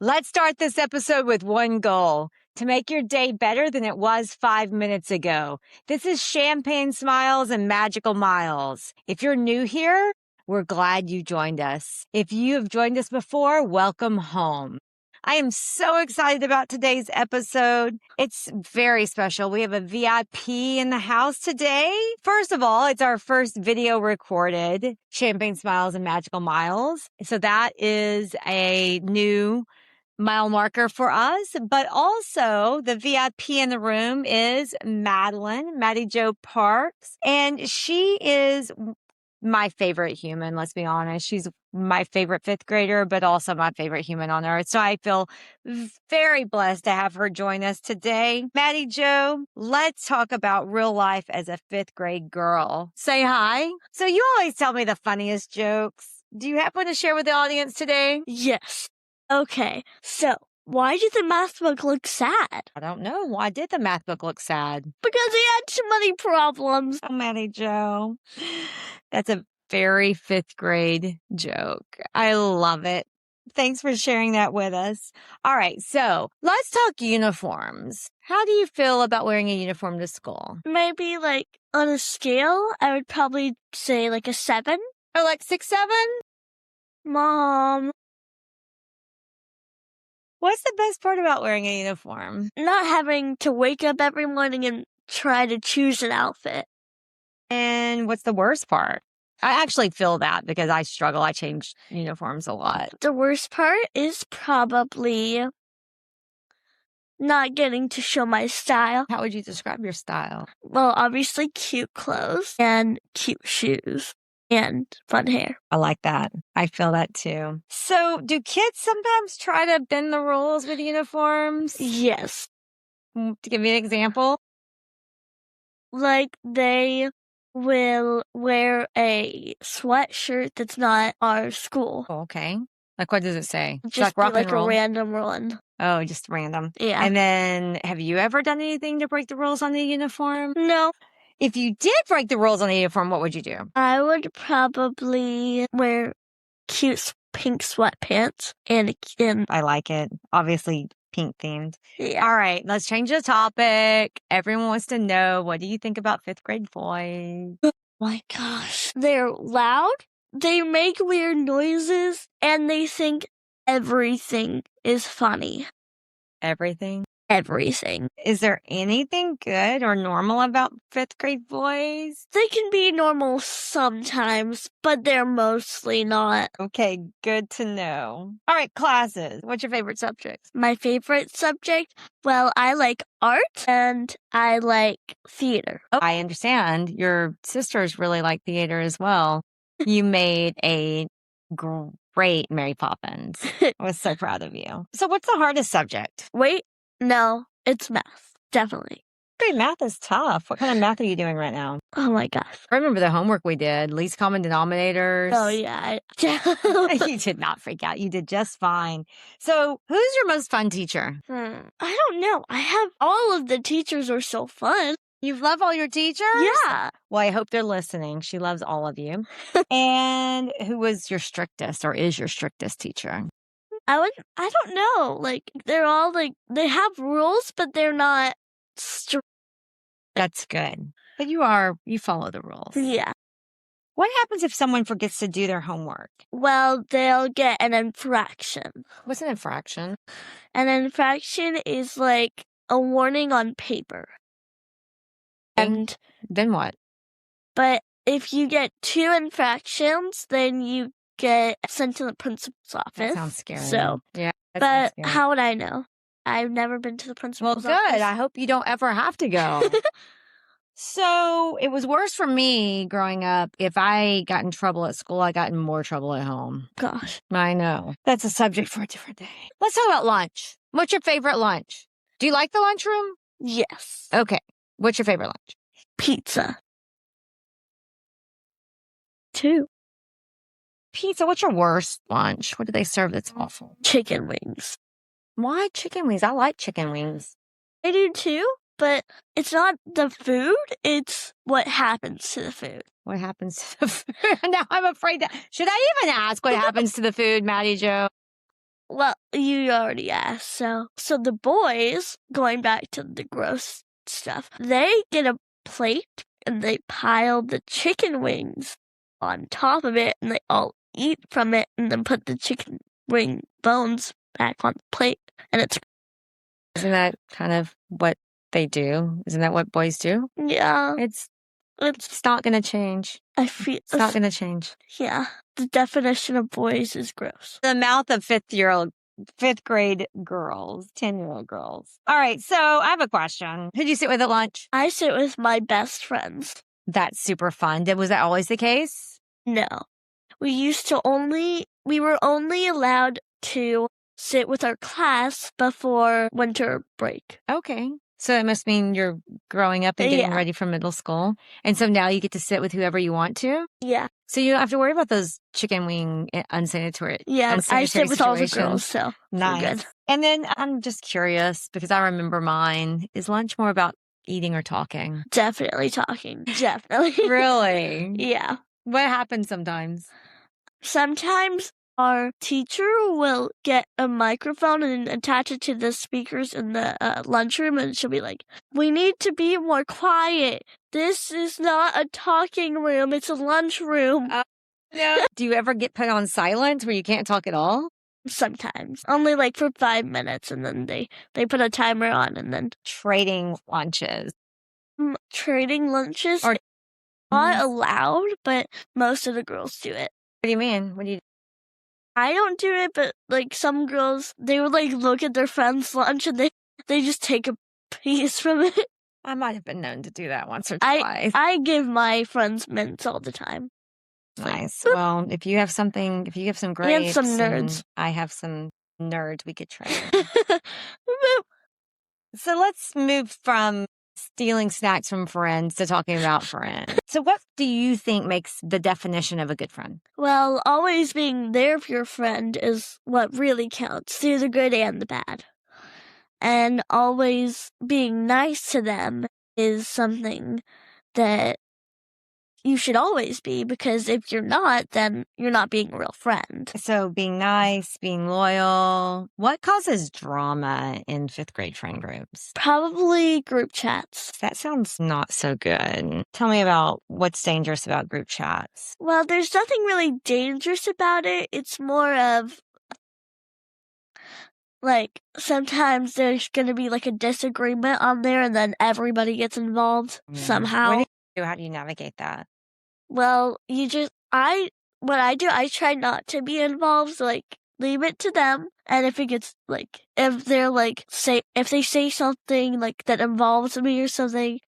Let's start this episode with one goal: to make your day better than it was 5 minutes ago. This is Champagne Smiles and Magical Miles. If you're new here, we're glad you joined us. If you have joined us before, welcome home. I am so excited about today's episode. It's very special. We have a VIP in the house today. First of all, it's our first video recorded, Champagne Smiles and Magical Miles. So that is a new mile marker for us, but also the VIP in the room is Maddie Jo Parks, and she is my favorite human. Let's be honest. She's my favorite fifth grader, but also my favorite human on earth. So I feel very blessed to have her join us today. Maddie Jo, let's talk about real life as a fifth grade girl. Say hi. So you always tell me the funniest jokes. Do you have one to share with the audience today? Yes. Okay, so why did the math book look sad? I don't know. Why did the math book look sad? Because he had too many problems. Oh, Maddie Jo. That's a very fifth grade joke. I love it. Thanks for sharing that with us. All right, so let's talk uniforms. How do you feel about wearing a uniform to school? Maybe like on a scale, I would probably say like a 7. Or like 6, 7? Mom. What's the best part about wearing a uniform? Not having to wake up every morning and try to choose an outfit. And what's the worst part? I actually feel that because I struggle. I change uniforms a lot. The worst part is probably not getting to show my style. How would you describe your style? Well, obviously cute clothes and cute shoes and fun hair. I like that. I feel that too. So do kids sometimes try to bend the rules with uniforms? Yes. To give me an example? Like they will wear a sweatshirt that's not our school. Oh, okay. Like what does it say? Just like rock be like and roll? a random one. Oh, just random. Yeah. And then have you ever done anything to break the rules on the uniform? No. If you did break the rules on the uniform, what would you do? I would probably wear cute pink sweatpants and I like it. Obviously pink themed. yeah. All right, let's change the topic. Everyone wants to know, what do you think about fifth grade boys? My gosh. They're loud, they make weird noises, and they think everything is funny. Everything? Everything. Is there anything good or normal about fifth grade boys? They can be normal sometimes, but they're mostly not. Okay, good to know. All right, classes. What's your favorite subject? My favorite subject? Well, I like art and I like theater. Oh, I understand. Your sisters really like theater as well. You made a great Mary Poppins. I was so proud of you. So what's the hardest subject? Wait, no, it's math. Definitely. Great, math is tough. What kind of math are you doing right now? Oh my gosh. I remember the homework we did, least common denominators. Oh yeah. You did not freak out. You did just fine. So who's your most fun teacher? I don't know. I have all of the teachers are so fun. You love all your teachers? Yeah. Well, I hope they're listening. She loves all of you. And who was your strictest or is your strictest teacher? I don't know. Like they're all like they have rules, but they're not strict. That's good. But you follow the rules. Yeah. What happens if someone forgets to do their homework? Well, they'll get an infraction. What's an infraction? An infraction is like a warning on paper. And then what? But if you get 2 infractions, then you get sent to the principal's office. That sounds scary. So, yeah. But how would I know? I've never been to the principal's office. office. Well, good. I hope you don't ever have to go. So it was worse for me growing up. If I got in trouble at school, I got in more trouble at home. Gosh. I know. That's a subject for a different day. Let's talk about lunch. What's your favorite lunch? Do you like the lunchroom? Yes. Okay. What's your favorite lunch? Pizza. 2. Pizza. What's your worst lunch? What do they serve that's awful? Chicken wings. Why chicken wings? I like chicken wings. I do too, but it's not the food, it's what happens to the food. What happens to the food? Now I'm afraid should I even ask what happens to the food, Maddie Jo? Well, you already asked. So the boys, going back to the gross stuff, they get a plate and they pile the chicken wings on top of it and they all eat from it and then put the chicken wing bones back on the plate. And Isn't that kind of what they do? Isn't that what boys do? Yeah. It's not going to change. It's not going to change. Yeah. The definition of boys is gross. The mouth of fifth grade girls, 10-year-old girls. All right. So I have a question. Who do you sit with at lunch? I sit with my best friends. That's super fun. Was that always the case? No. We were only allowed to sit with our class before winter break. Okay. So it must mean you're growing up and getting ready for middle school. And so now you get to sit with whoever you want to? Yeah. So you don't have to worry about those chicken wing unsanitary. Yeah, I sit with all the girls, so nice. Good. And then I'm just curious because I remember mine. Is lunch more about eating or talking? Definitely talking. Definitely. Really? Yeah. What happens sometimes? Sometimes our teacher will get a microphone and attach it to the speakers in the lunchroom, and she'll be like, "We need to be more quiet. This is not a talking room. It's a lunchroom." No. Do you ever get put on silent where you can't talk at all? Sometimes. Only like for 5 minutes, and then they put a timer on, and then... Trading lunches. Trading lunches are not allowed, but most of the girls do it. What do you mean? What do you do? I don't do it, but like some girls, they would like look at their friend's lunch and they just take a piece from it. I might have been known to do that once or twice. I give my friends mints all the time. Nice. Well, if you have some grapes and some nerds, I have some nerds, we could trade. So let's move from stealing snacks from friends to talking about friends. So what do you think makes the definition of a good friend? Well, always being there for your friend is what really counts, through the good and the bad. And always being nice to them is something that you should always be, because if you're not, then you're not being a real friend. So being nice, being loyal. What causes drama in fifth grade friend groups? Probably group chats. That sounds not so good. Tell me about what's dangerous about group chats. Well, there's nothing really dangerous about it. It's more of like sometimes there's going to be like a disagreement on there and then everybody gets involved somehow. How do you navigate that? Well, what I do, I try not to be involved, so like leave it to them. And if it gets like, if they're like, if they say something like that involves me or something,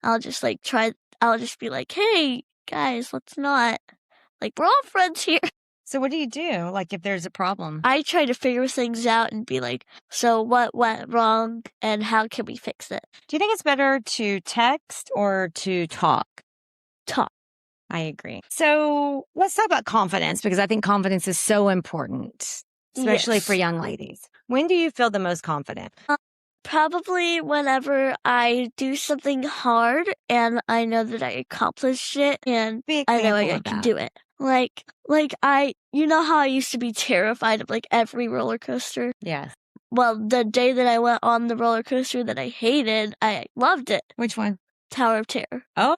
I'll just be like, hey guys, let's not, like, we're all friends here. So what do you do? Like if there's a problem? I try to figure things out and be like, so what went wrong and how can we fix it? Do you think it's better to text or to talk? Talk. I agree. So let's talk about confidence, because I think confidence is so important, especially for young ladies. When do you feel the most confident? Probably whenever I do something hard and I know that I accomplished it and I know I can do it. Like you know how I used to be terrified of like every roller coaster? Yes. Well, the day that I went on the roller coaster that I hated, I loved it. Which one? Tower of Terror. Oh.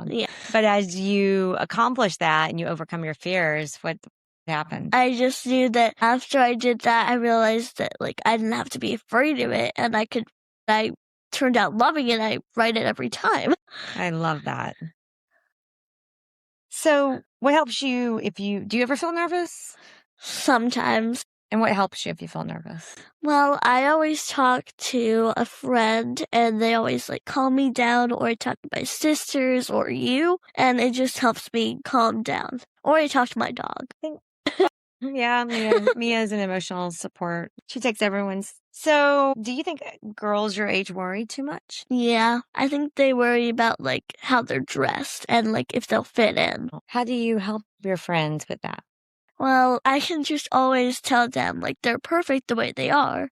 Yeah. But as you accomplish that and you overcome your fears, what happened? I just knew that after I did that, I realized that like I didn't have to be afraid of it, and I turned out loving it. I write it every time. I love that. So what helps you do you ever feel nervous? Sometimes. And what helps you if you feel nervous? Well, I always talk to a friend and they always like calm me down, or I talk to my sisters or you, and it just helps me calm down. Or I talk to my dog. Yeah, Mia's an emotional support. She takes everyone's. So do you think girls your age worry too much? Yeah, I think they worry about like how they're dressed and like if they'll fit in. How do you help your friends with that? Well, I can just always tell them, like, they're perfect the way they are,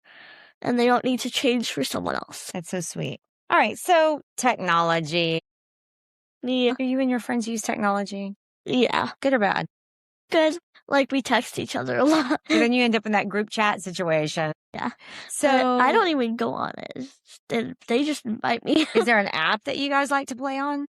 and they don't need to change for someone else. That's so sweet. All right, so technology. Yeah. Do you and your friends use technology? Yeah. Good or bad? Good. Like, we text each other a lot. So then you end up in that group chat situation. Yeah. So But I don't even go on it. They just invite me. Is there an app that you guys like to play on?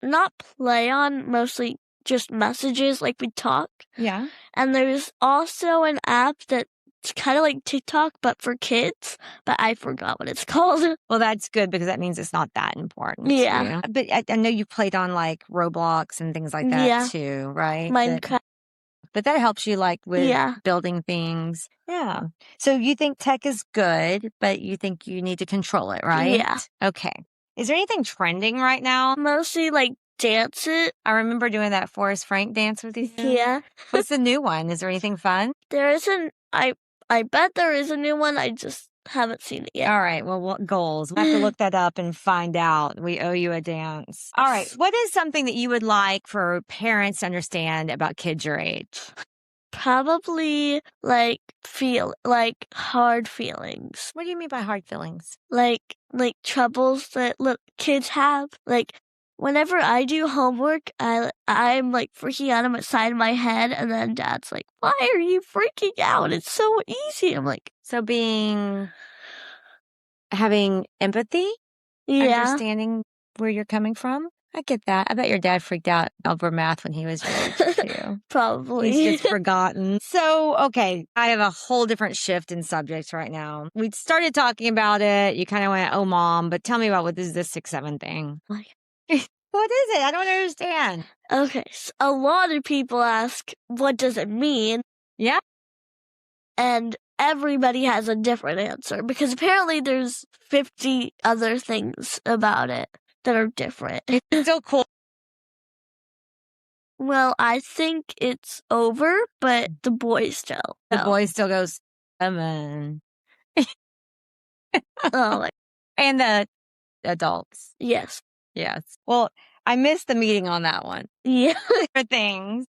Not play on, mostly just messages, like we talk. Yeah. And there's also an app that's kind of like TikTok, but for kids, but I forgot what it's called. Well, that's good because that means it's not that important. Yeah. To you. But I know you played on like Roblox and things like that too, right? Minecraft. But that helps you like with building things. Yeah. So you think tech is good, but you think you need to control it, right? Yeah. Okay. Is there anything trending right now? Mostly like dance it. I remember doing that Forrest Frank dance with you. Yeah. What's the new one? Is there anything fun? There isn't. I bet there is a new one. I just haven't seen it yet. All right. Well, what goals? We'll have to look that up and find out. We owe you a dance. All right. What is something that you would like for parents to understand about kids your age? Probably like hard feelings. What do you mean by hard feelings? Like troubles that kids have. Like whenever I do homework, I'm like freaking out on the side of my head, and then Dad's like, "Why are you freaking out? It's so easy." I'm like, so having empathy, understanding where you're coming from. I get that. I bet your dad freaked out over math when he was your age too. Probably. He's just forgotten. So, okay, I have a whole different shift in subjects right now. We started talking about it. You kind of went, "Oh, Mom," but tell me about what is this 6-7 thing? What is it? I don't understand. Okay, so a lot of people ask, what does it mean? Yeah. And everybody has a different answer because apparently there's 50 other things about it that are different. It's so cool. Well, I think it's over, but the boy still. The boy still goes, "Amen." Oh, and the adults. Yes. Yes. Well, I missed the meeting on that one. Yeah. For things.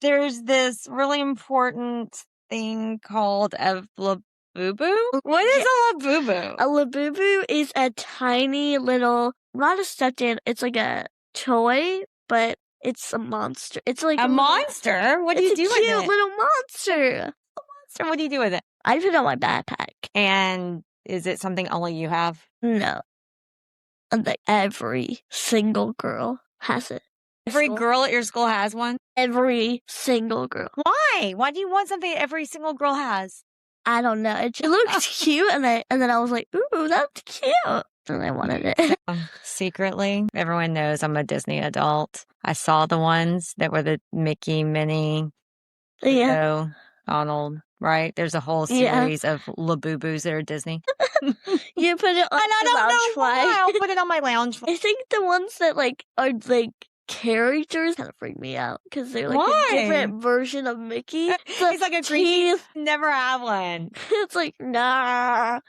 There's this really important thing called a labubu. What is a labubu? A labubu is a tiny little, not a stuffed animal, it's like a toy, but it's a monster. It's like a monster? What do you do with it? It's a cute little monster. What do you do with it? I put it on my backpack. And is it something only you have? No. And like every single girl has it. Every girl at your school has one? Every single girl. Why? Why do you want something every single girl has? I don't know. It looked cute, and then I was like, "Ooh, that's cute," and I wanted it. Secretly, everyone knows I'm a Disney adult. I saw the ones that were the Mickey, Minnie, Pluto, Donald. Right? There's a whole series of Labubus that are Disney. You put it on your lounge why. I'll put it on my lounge. I think the ones that are characters kind of freak me out because they're like a different version of Mickey. He's like a creature. Never have one. It's like, nah.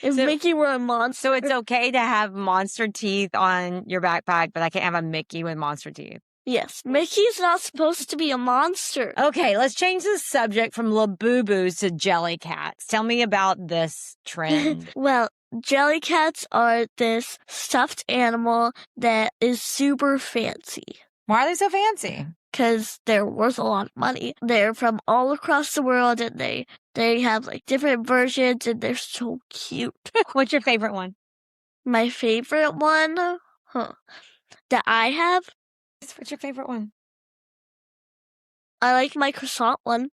If Mickey were a monster. So it's okay to have monster teeth on your backpack, but I can't have a Mickey with monster teeth. Yes, Mickey's not supposed to be a monster. Okay, let's change the subject from Labubus to jellycats. Tell me about this trend. Well, jellycats are this stuffed animal that is super fancy. Why are they so fancy? Because they're worth a lot of money. They're from all across the world, and they have like different versions, and they're so cute. What's your favorite one? My favorite one? That I have? What's your favorite one? I like my croissant one.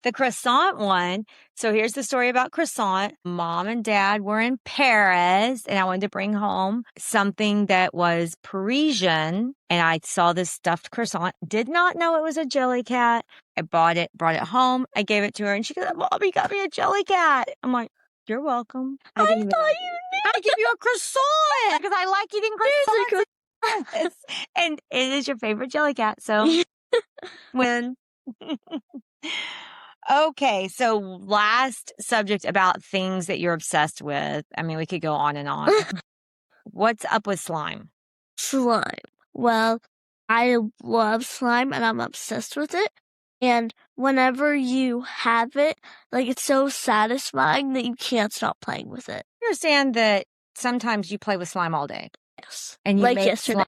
The croissant one. So here's the story about croissant. Mom and Dad were in Paris, and I wanted to bring home something that was Parisian. And I saw this stuffed croissant. Did not know it was a jellycat. I bought it, brought it home. I gave it to her, and she goes, "Mommy got me a jellycat." I'm like, "You're welcome." I thought you knew. I give you a croissant because I like eating croissants. And it is your favorite jellycat. So when. Okay, so last subject about things that you're obsessed with. I mean, we could go on and on. What's up with slime? Slime. Well, I love slime and I'm obsessed with it. And whenever you have it, like it's so satisfying that you can't stop playing with it. I understand that sometimes you play with slime all day. Yes. And you like make yesterday.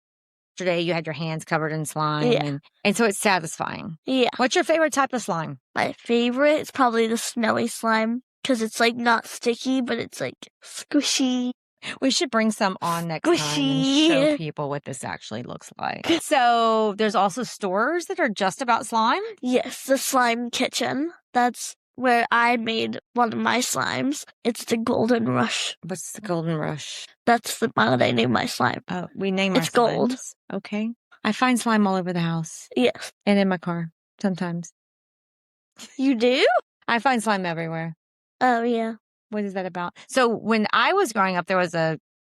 Yesterday you had your hands covered in slime, Yeah. and so it's satisfying. Yeah. What's your favorite type of slime? My favorite is probably the snowy slime because it's like not sticky, but it's like squishy. We should bring some on next time and show Squishy. people what this actually looks like. So there's also stores that are just about slime? Yes, the slime kitchen. That's where I made one of my slimes. It's the Golden Rush. What's the Golden Rush? That's the what I named my slime. Oh, we name our It's gold. slimes. Okay. I find slime all over the house Yes. and in my car sometimes. You do? I find slime everywhere. Oh, yeah. What is that about? So when I was growing up, there was a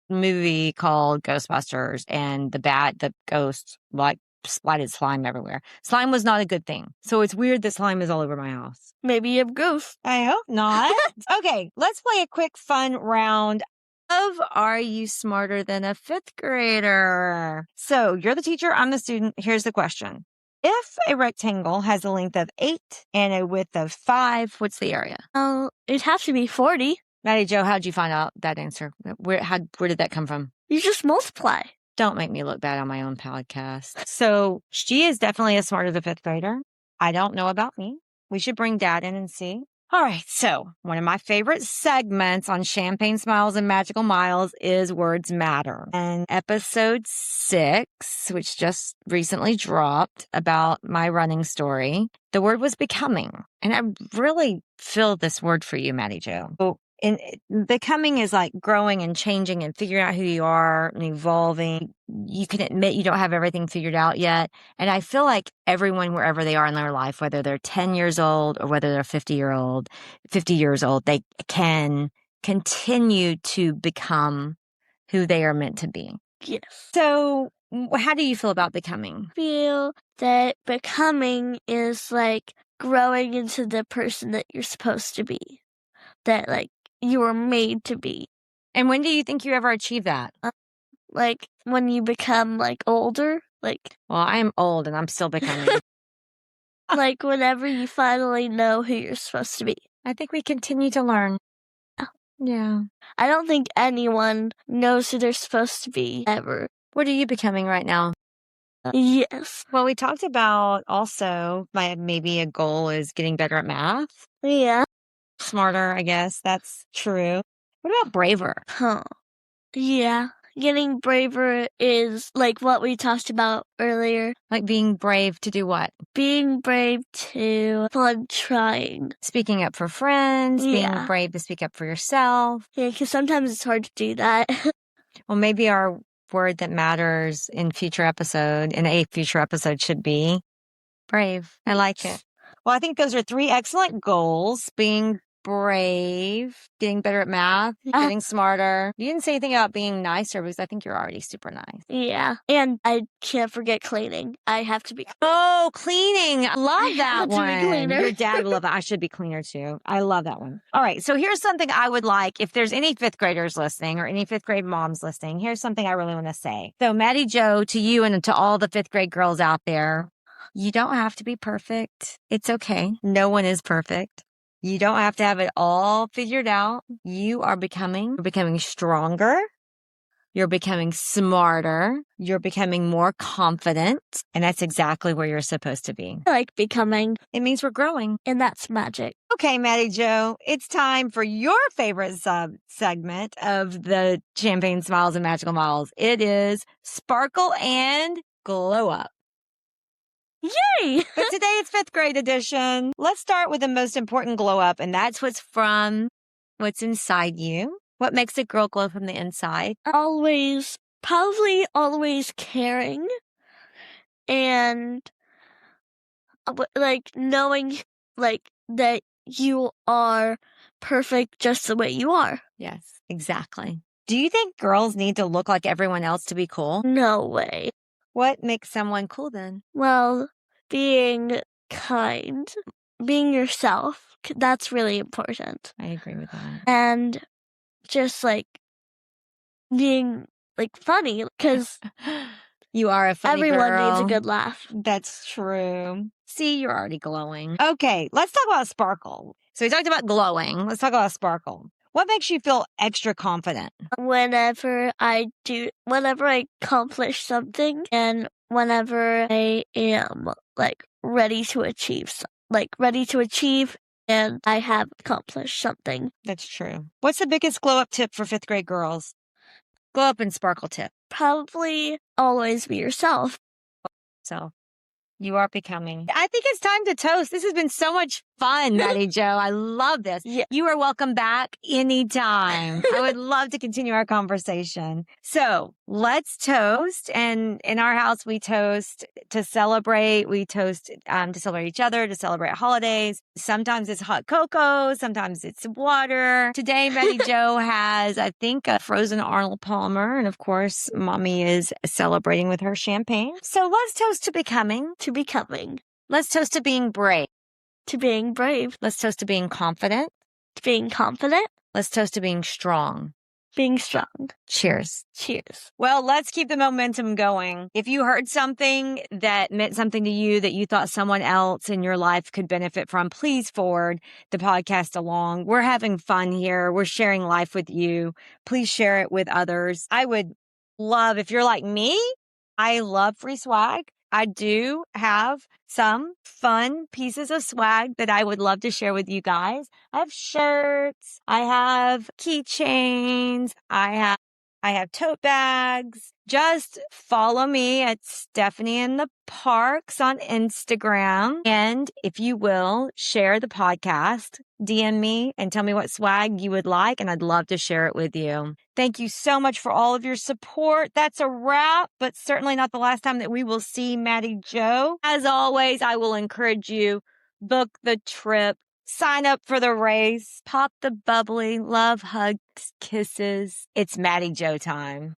movie called Ghostbusters, and the ghost like splatted slime everywhere. Slime was not a good thing. So it's weird that slime is all over my house. Maybe you have ghosts. I hope not. Okay, let's play a quick fun round of Are You Smarter Than a Fifth Grader? So you're the teacher, I'm the student. Here's the question. If a rectangle has a length of 8 and a width of 5, what's the area? Oh, it'd have to be 40. Maddie Jo, how'd you find out that answer? Where did that come from? You just multiply. Don't make me look bad on my own podcast. So she is definitely as smart as a fifth grader. I don't know about me. We should bring Dad in and see. All right. So one of my favorite segments on Champagne Smiles and Magical Miles is Words Matter. And episode 6, which just recently dropped about my running story, the word was becoming. And I really feel this word for you, Maddie Jo. So becoming is like growing and changing and figuring out who you are and evolving. You can admit you don't have everything figured out yet. And I feel like everyone, wherever they are in their life, whether they're 10 years old or whether they're 50 years old, they can continue to become who they are meant to be. Yes. So how do you feel about becoming? I feel that becoming is like growing into the person that you're supposed to be. That like you were made to be. And when do you think you ever achieve that? Like when you become like older, like. Well, I am old and I'm still becoming. Like whenever you finally know who you're supposed to be. I think we continue to learn. Yeah. I don't think anyone knows who they're supposed to be ever. What are you becoming right now? Yes. Well, we talked about also maybe a goal is getting better at math. Yeah. Smarter, I guess. That's true. What about braver? Huh. Yeah. Getting braver is like what we talked about earlier. Like being brave to do what? Being brave to fun trying. Speaking up for friends. Yeah. Being brave to speak up for yourself. Yeah, because sometimes it's hard to do that. Well, maybe our word that matters in a future episode should be brave. I like it. Well, I think those are 3 excellent goals. Being brave, getting better at math, getting smarter. You didn't say anything about being nicer because I think you're already super nice. Yeah. And I can't forget cleaning. I have to be. Oh, cleaning. I love that have to one. be cleaner. Your dad will love that. I should be cleaner too. I love that one. All right. So here's something I would like, if there's any 5th graders listening or any 5th grade moms listening, here's something I really want to say. So Maddie Jo, to you and to all the 5th grade girls out there, you don't have to be perfect. It's okay. No one is perfect. You don't have to have it all figured out. You're becoming stronger. You're becoming smarter. You're becoming more confident. And that's exactly where you're supposed to be. I like becoming. It means we're growing. And that's magic. Okay, Maddie Jo, it's time for your favorite segment of the Champagne Smiles and Magical Miles. It is Sparkle and Glow Up. Yay! But today it's 5th grade edition. Let's start with the most important glow up, and that's what's inside you. What makes a girl glow from the inside? Probably always caring. And like knowing like that you are perfect just the way you are. Yes, exactly. Do you think girls need to look like everyone else to be cool? No way. What makes someone cool then? Well, being kind, being yourself, that's really important. I agree with that. And just like being like funny, because you are a funny everyone girl. needs a good laugh. That's true. See, you're already glowing. Okay, let's talk about sparkle. So we talked about glowing. Let's talk about sparkle. What makes you feel extra confident? Whenever I accomplish something and whenever I am ready to achieve and I have accomplished something. That's true. What's the biggest glow up tip for 5th grade girls? Glow up and sparkle tip. Probably always be yourself. So you are becoming. I think it's time to toast. This has been so much fun, Maddie Jo. I love this. Yeah. You are welcome back anytime. I would love to continue our conversation. So let's toast. And in our house, we toast to celebrate. We toast to celebrate each other, to celebrate holidays. Sometimes it's hot cocoa. Sometimes it's water. Today, Maddie Jo has, I think, a frozen Arnold Palmer. And of course, Mommy is celebrating with her champagne. So let's toast to becoming. To becoming. Let's toast to being brave. To being brave. Let's toast to being confident. To being confident. Let's toast to being strong. Being strong. Cheers. Cheers. Well, let's keep the momentum going. If you heard something that meant something to you that you thought someone else in your life could benefit from, please forward the podcast along. We're having fun here. We're sharing life with you. Please share it with others. I would love, if you're like me, I love free swag. I do have some fun pieces of swag that I would love to share with you guys. I have shirts. I have keychains. I have tote bags. Just follow me at Stephanie and the Parks on Instagram. And if you will, share the podcast, DM me and tell me what swag you would like, and I'd love to share it with you. Thank you so much for all of your support. That's a wrap, but certainly not the last time that we will see Maddie Jo. As always, I will encourage you, book the trip, sign up for the race, pop the bubbly, love, hugs, kisses. It's Maddie Jo time.